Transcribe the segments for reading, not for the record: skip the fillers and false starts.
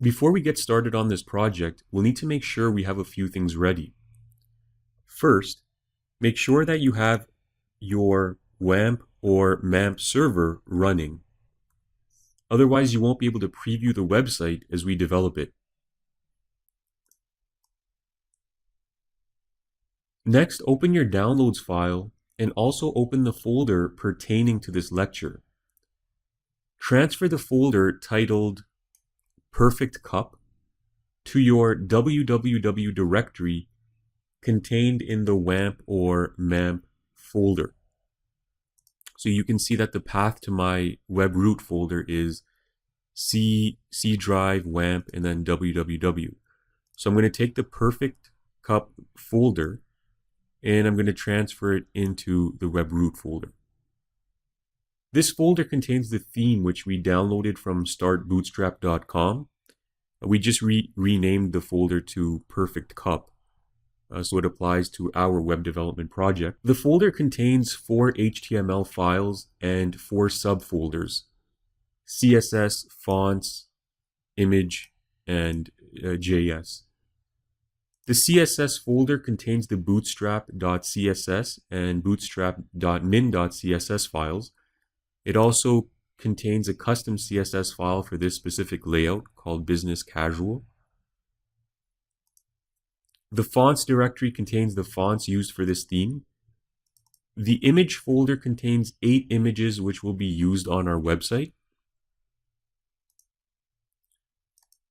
Before we get started on this project, we'll need to make sure we have a few things ready. First, make sure that you have your WAMP or MAMP server running. Otherwise, you won't be able to preview the website as we develop it. Next, open your downloads file and also open the folder pertaining to this lecture. Transfer the folder titled Perfect Cup to your www directory contained in the WAMP or MAMP folder. So you can see that the path to my web root folder is C drive, WAMP, and then www. So I'm going to take the Perfect Cup folder and I'm going to transfer it into the web root folder. This folder contains the theme which we downloaded from startbootstrap.com. We just renamed the folder to Perfect Cup, so it applies to our web development project. The folder contains 4 HTML files and 4 subfolders: CSS, fonts, image, and JS. The CSS folder contains the bootstrap.css and bootstrap.min.css files. It also contains a custom CSS file for this specific layout called Business Casual. The fonts directory contains the fonts used for this theme. The image folder contains 8 images which will be used on our website.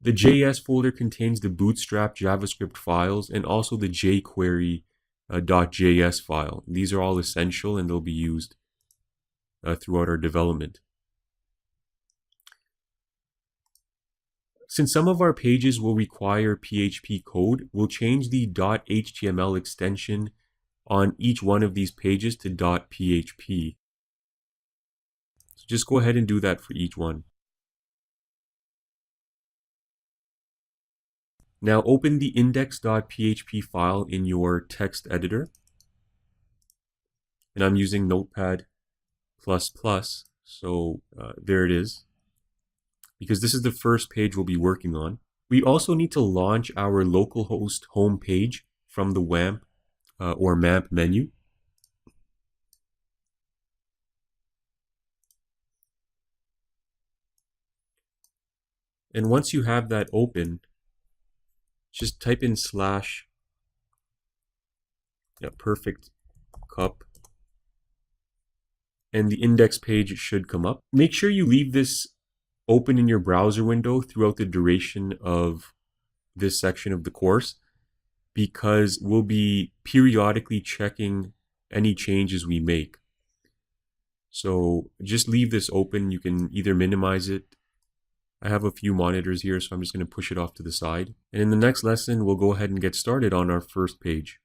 The JS folder contains the Bootstrap JavaScript files and also the jQuery.js file. These are all essential and they'll be used throughout our development. Since some of our pages will require PHP code, we'll change the .html extension on each one of these pages to .php. So just go ahead and do that for each one. Now open the index.php file in your text editor. And I'm using Notepad++, so there it is, because this is the first page we'll be working on. We also need to launch our localhost home page from the WAMP or MAMP menu. And once you have that open, just type in /perfect cup and the index page should come up. Make sure you leave this open in your browser window throughout the duration of this section of the course, because we'll be periodically checking any changes we make. So just leave this open. You can either minimize it. I have a few monitors here, so I'm just going to push it off to the side. And in the next lesson, we'll go ahead and get started on our first page.